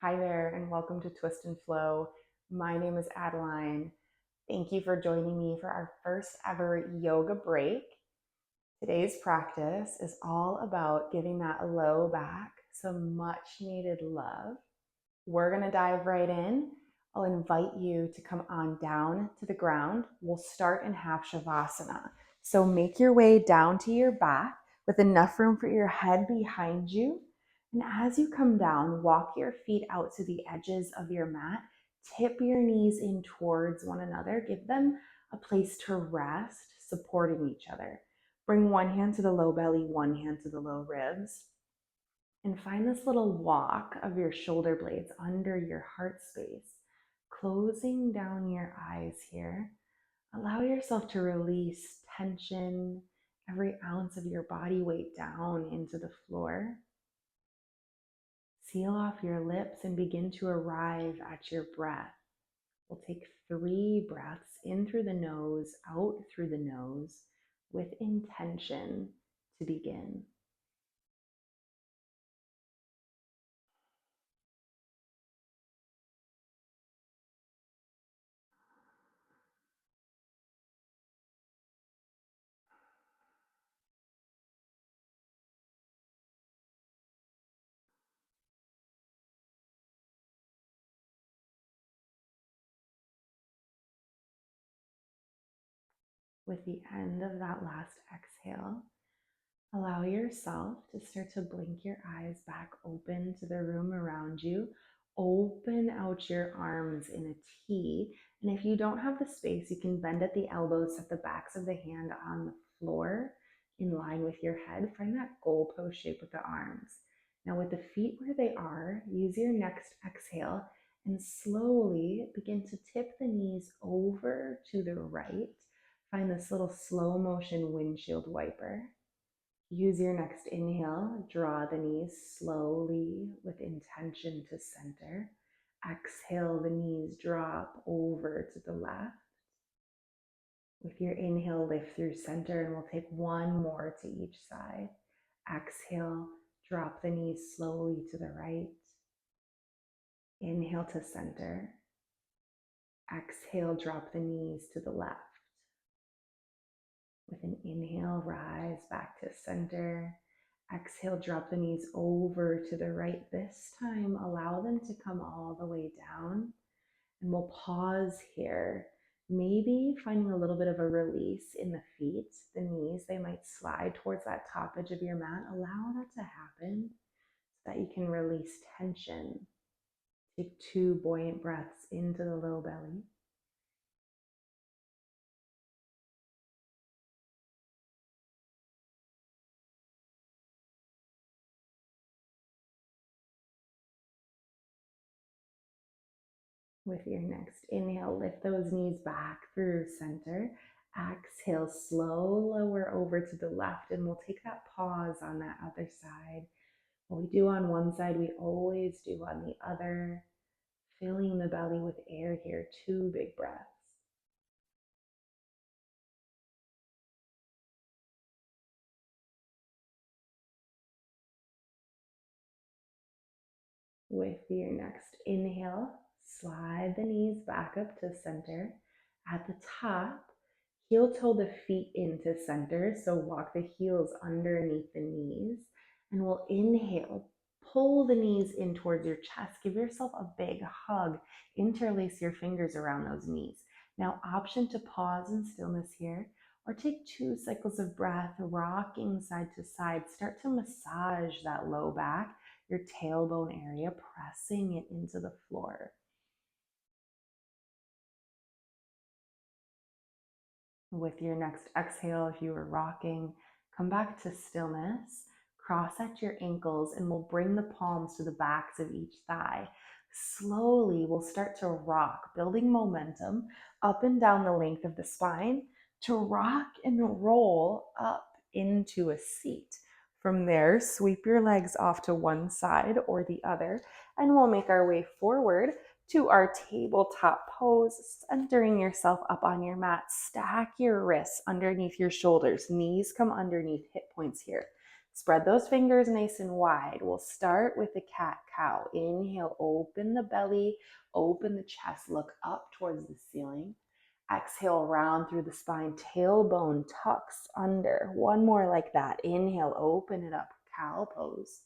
Hi there, and welcome to Twist and Flow. My name is Adeline. Thank you for joining me for our first ever yoga break. Today's practice is all about giving that low back some much needed love. We're going to dive right in. I'll invite you to come on down to the ground. We'll start in half shavasana. So make your way down to your back with enough room for your head behind you. And as you come down, walk your feet out to the edges of your mat. Tip your knees in towards one another. Give them a place to rest, supporting each other. Bring one hand to the low belly, one hand to the low ribs. And find this little walk of your shoulder blades under your heart space, closing down your eyes here. Allow yourself to release tension, every ounce of your body weight down into the floor. Seal off your lips and begin to arrive at your breath. We'll take 3 breaths in through the nose, out through the nose, with intention to begin. With the end of that last exhale, allow yourself to start to blink your eyes back open to the room around you. Open out your arms in a T. And if you don't have the space, you can bend at the elbows, set the backs of the hand on the floor in line with your head. Find that goalpost shape with the arms. Now with the feet where they are, use your next exhale and slowly begin to tip the knees over to the right. Find this little slow motion windshield wiper. Use your next inhale, draw the knees slowly with intention to center. Exhale, the knees drop over to the left. With your inhale, lift through center, and we'll take one more to each side. Exhale, drop the knees slowly to the right. Inhale to center. Exhale, drop the knees to the left. With an inhale, rise back to center. Exhale, drop the knees over to the right. This time, allow them to come all the way down. And we'll pause here, maybe finding a little bit of a release in the feet, the knees. They might slide towards that top edge of your mat. Allow that to happen so that you can release tension. Take 2 buoyant breaths into the low belly. With your next inhale, lift those knees back through center. Exhale, slow lower over to the left, and we'll take that pause on that other side. What we do on one side, we always do on the other. Filling the belly with air here, 2 big breaths. With your next inhale, slide the knees back up to center. At the top, heel toe the feet into center. So walk the heels underneath the knees. And we'll inhale, pull the knees in towards your chest. Give yourself a big hug. Interlace your fingers around those knees. Now, option to pause in stillness here, or take 2 cycles of breath, rocking side to side. Start to massage that low back, your tailbone area, pressing it into the floor. With your next exhale, if you were rocking, come back to stillness, cross at your ankles, and we'll bring the palms to the backs of each thigh. Slowly, we'll start to rock, building momentum up and down the length of the spine to rock and roll up into a seat. From there, sweep your legs off to one side or the other, and we'll make our way forward to our tabletop pose, centering yourself up on your mat. Stack your wrists underneath your shoulders. Knees come underneath hip points here. Spread those fingers nice and wide. We'll start with the cat-cow. Inhale, open the belly, open the chest, look up towards the ceiling. Exhale, round through the spine, tailbone tucks under. One more like that. Inhale, open it up, cow pose.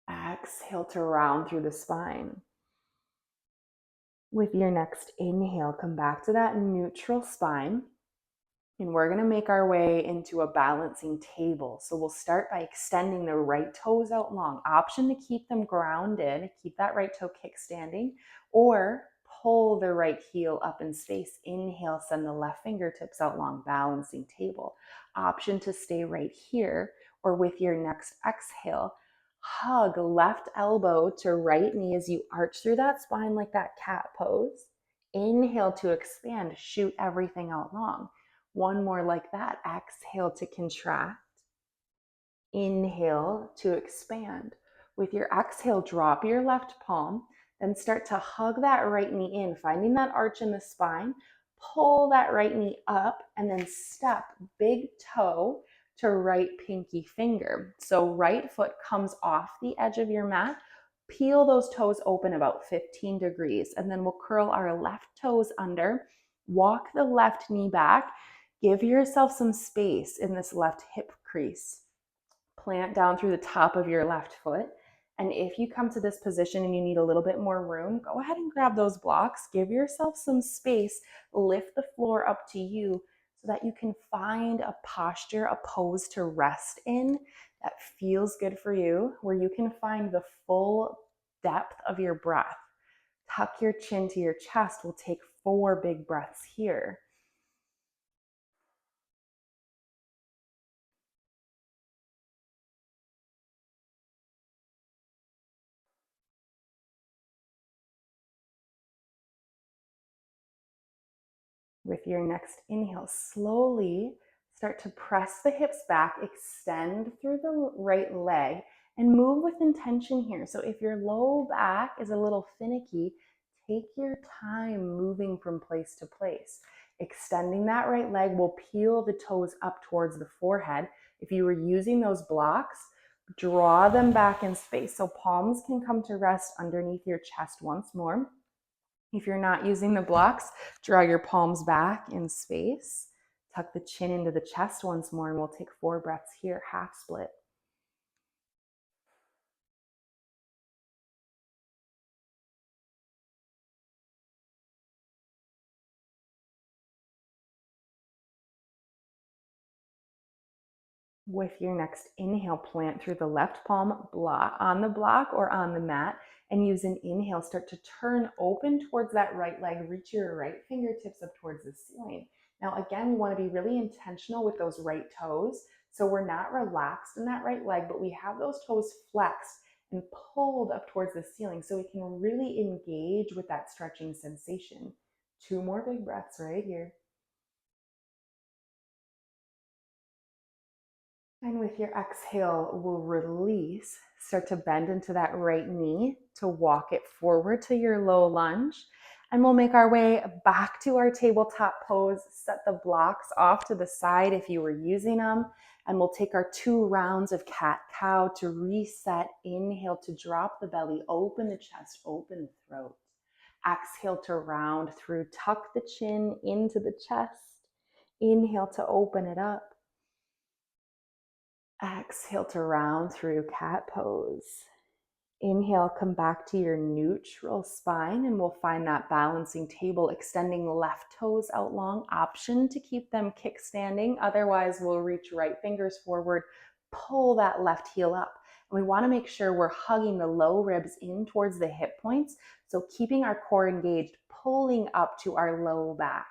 Exhale to round through the spine. With your next inhale, come back to that neutral spine. And we're going to make our way into a balancing table. So we'll start by extending the right toes out long. Option to keep them grounded, keep that right toe kickstanding, or pull the right heel up in space. Inhale, send the left fingertips out long, balancing table. Option to stay right here, or with your next exhale, hug left elbow to right knee as you arch through that spine like that cat pose. Inhale to expand, shoot everything out long. One more like that. Exhale to contract. Inhale to expand. With your exhale, drop your left palm, then start to hug that right knee in, finding that arch in the spine. Pull that right knee up and then step big toe to right pinky finger. So right foot comes off the edge of your mat. Peel those toes open about 15 degrees, and then we'll curl our left toes under. Walk the left knee back. Give yourself some space in this left hip crease. Plant down through the top of your left foot. And if you come to this position and you need a little bit more room, go ahead and grab those blocks. Give yourself some space. Lift the floor up to you so that you can find a posture, a pose to rest in that feels good for you, where you can find the full depth of your breath. Tuck your chin to your chest. We'll take 4 big breaths here. With your next inhale, slowly start to press the hips back, extend through the right leg, and move with intention here. So if your low back is a little finicky, take your time moving from place to place. Extending that right leg will peel the toes up towards the forehead. If you were using those blocks, draw them back in space so palms can come to rest underneath your chest once more. If you're not using the blocks, draw your palms back in space. Tuck the chin into the chest once more, and we'll take 4 breaths here, half split. With your next inhale, plant through the left palm on the block or on the mat, and use an inhale, start to turn open towards that right leg, reach your right fingertips up towards the ceiling. Now, again, we want to be really intentional with those right toes. So we're not relaxed in that right leg, but we have those toes flexed and pulled up towards the ceiling so we can really engage with that stretching sensation. 2 more big breaths right here. And with your exhale, we'll release, start to bend into that right knee to walk it forward to your low lunge. And we'll make our way back to our tabletop pose, set the blocks off to the side if you were using them. And we'll take our 2 rounds of cat-cow to reset. Inhale to drop the belly, open the chest, open the throat. Exhale to round through, tuck the chin into the chest. Inhale to open it up. Exhale to round through cat pose. Inhale, come back to your neutral spine, and we'll find that balancing table, extending left toes out long. Option to keep them kickstanding. Otherwise, we'll reach right fingers forward, pull that left heel up. And we want to make sure we're hugging the low ribs in towards the hip points. So keeping our core engaged, pulling up to our low back.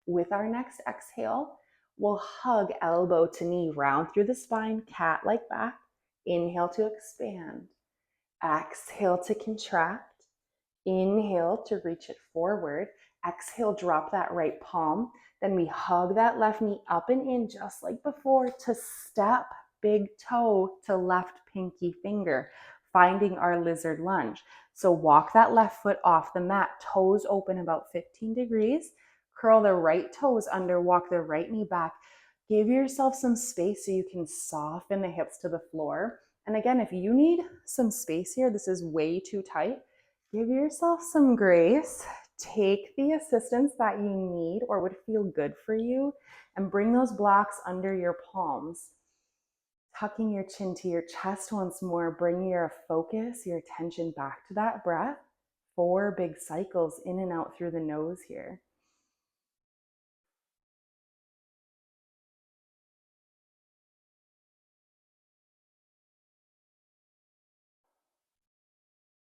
With our next exhale, we'll hug elbow to knee, round through the spine, cat-like back. Inhale to expand. Exhale to contract. Inhale to reach it forward. Exhale, drop that right palm. Then we hug that left knee up and in just like before to step big toe to left pinky finger, finding our lizard lunge. So walk that left foot off the mat, toes open about 15 degrees. Curl the right toes under, walk the right knee back. Give yourself some space so you can soften the hips to the floor. And again, if you need some space here, this is way too tight, give yourself some grace. Take the assistance that you need or would feel good for you and bring those blocks under your palms. Tucking your chin to your chest once more, bring your focus, your attention back to that breath. 4 big cycles in and out through the nose here.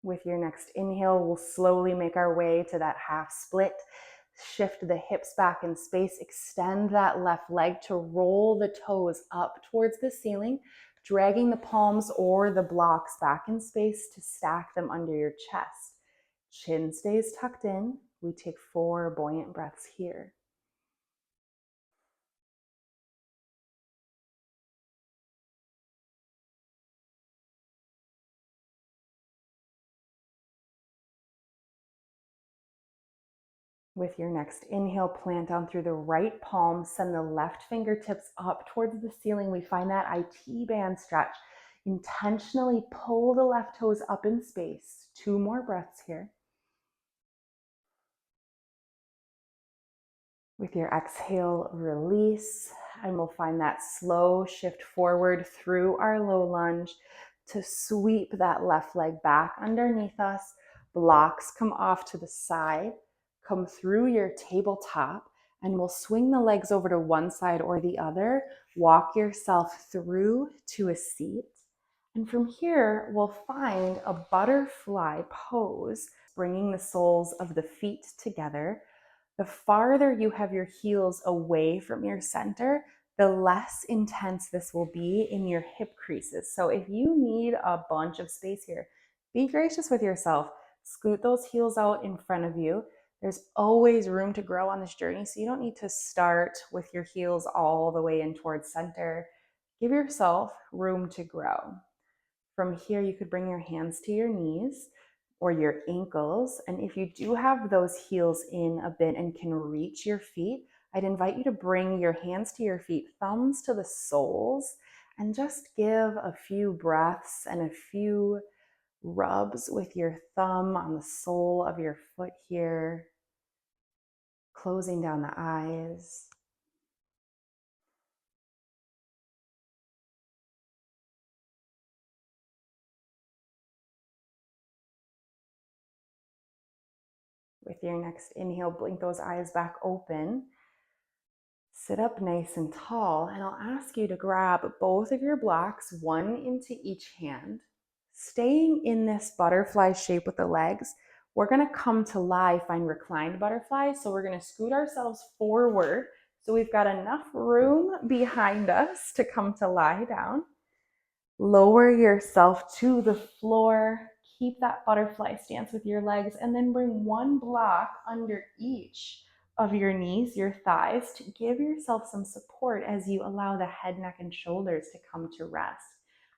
With your next inhale, we'll slowly make our way to that half split. Shift the hips back in space. Extend that left leg to roll the toes up towards the ceiling, dragging the palms or the blocks back in space to stack them under your chest. Chin stays tucked in. We take 4 buoyant breaths here. With your next inhale, plant down through the right palm, send the left fingertips up towards the ceiling. We find that IT band stretch. Intentionally pull the left toes up in space. 2 more breaths here. With your exhale, release, and we'll find that slow shift forward through our low lunge to sweep that left leg back underneath us. Blocks come off to the side, come through your tabletop, and we'll swing the legs over to one side or the other. Walk yourself through to a seat. And from here, we'll find a butterfly pose, bringing the soles of the feet together. The farther you have your heels away from your center, the less intense this will be in your hip creases. So if you need a bunch of space here, be gracious with yourself. Scoot those heels out in front of you. There's always room to grow on this journey, so you don't need to start with your heels all the way in towards center. Give yourself room to grow. From here, you could bring your hands to your knees or your ankles. And if you do have those heels in a bit and can reach your feet, I'd invite you to bring your hands to your feet, thumbs to the soles, and just give a few breaths and a few rubs with your thumb on the sole of your foot here, closing down the eyes. With your next inhale, blink those eyes back open. Sit up nice and tall, and I'll ask you to grab both of your blocks, one into each hand. Staying in this butterfly shape with the legs, we're going to come to lie, find reclined butterfly. So we're going to scoot ourselves forward so we've got enough room behind us to come to lie down. Lower yourself to the floor. Keep that butterfly stance with your legs, and then bring one block under each of your knees, your thighs, to give yourself some support as you allow the head, neck, and shoulders to come to rest.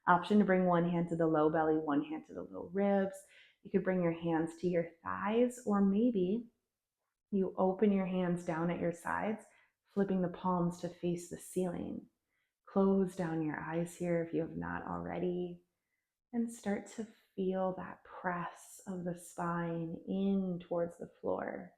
Option to bring one hand to the low belly, one hand to the low ribs. You could bring your hands to your thighs, or maybe you open your hands down at your sides, flipping the palms to face the ceiling. Close down your eyes here if you have not already, and start to feel that press of the spine in towards the floor.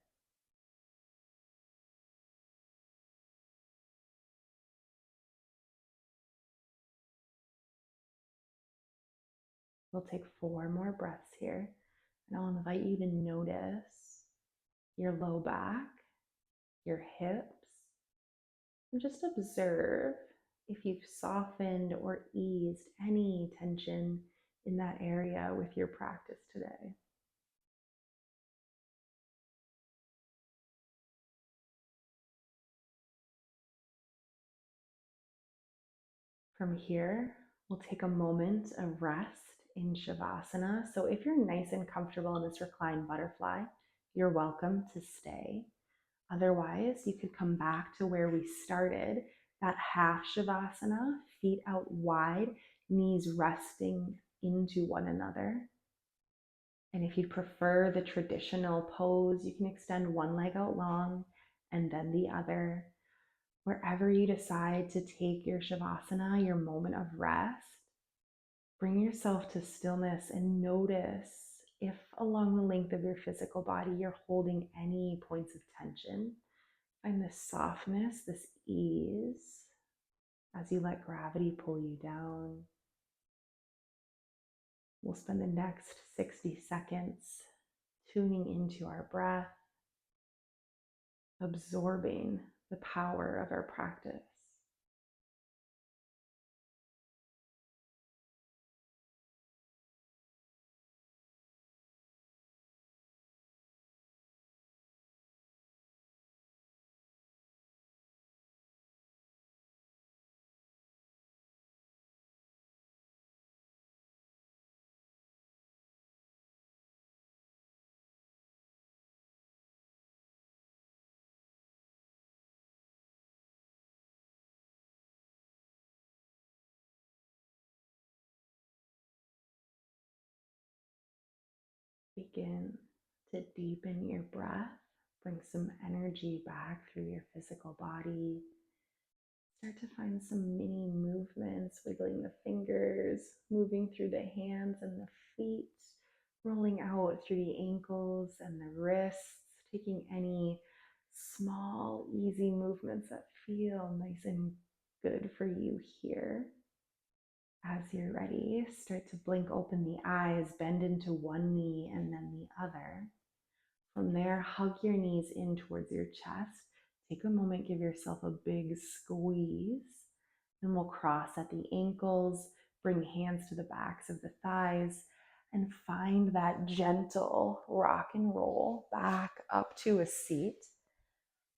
We'll take 4 more breaths here, and I'll invite you to notice your low back, your hips, and just observe if you've softened or eased any tension in that area with your practice today. From here, we'll take a moment of rest in Shavasana. So if you're nice and comfortable in this reclined butterfly, you're welcome to stay. Otherwise, you could come back to where we started, that half Shavasana, feet out wide, knees resting into one another. And if you prefer the traditional pose, you can extend one leg out long and then the other. Wherever you decide to take your Shavasana, your moment of rest, bring yourself to stillness and notice if along the length of your physical body you're holding any points of tension. Find this softness, this ease as you let gravity pull you down. We'll spend the next 60 seconds tuning into our breath, absorbing the power of our practice. Begin to deepen your breath. Bring some energy back through your physical body. Start to find some mini movements, wiggling the fingers, moving through the hands and the feet, rolling out through the ankles and the wrists, taking any small, easy movements that feel nice and good for you here. As you're ready, start to blink open the eyes, bend into one knee and then the other. From there, hug your knees in towards your chest. Take a moment, give yourself a big squeeze. Then we'll cross at the ankles, bring hands to the backs of the thighs, and find that gentle rock and roll back up to a seat.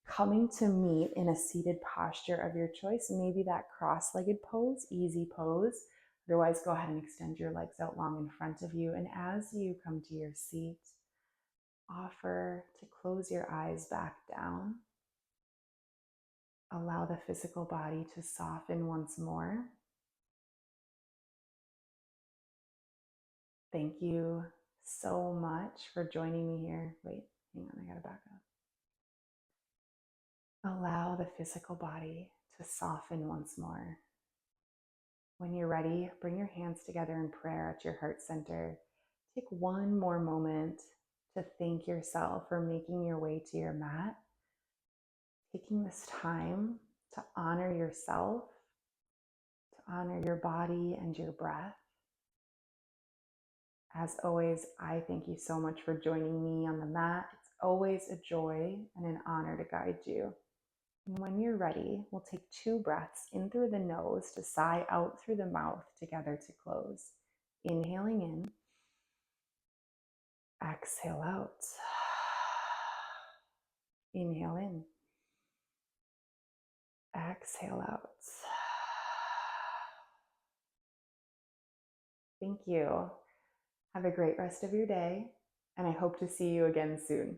Coming to meet in a seated posture of your choice, maybe that cross-legged pose, easy pose. Otherwise, go ahead and extend your legs out long in front of you. And as you come to your seat, offer to close your eyes back down. Allow the physical body to soften once more. Thank you so much for joining me here. Wait, hang on, I gotta back up. Allow the physical body to soften once more. When you're ready, bring your hands together in prayer at your heart center. Take one more moment to thank yourself for making your way to your mat. Taking this time to honor yourself, to honor your body and your breath. As always, I thank you so much for joining me on the mat. It's always a joy and an honor to guide you. And when you're ready, we'll take 2 breaths in through the nose to sigh out through the mouth together to close. Inhaling in, exhale out. Inhale in, exhale out. Thank you. Have a great rest of your day, and I hope to see you again soon.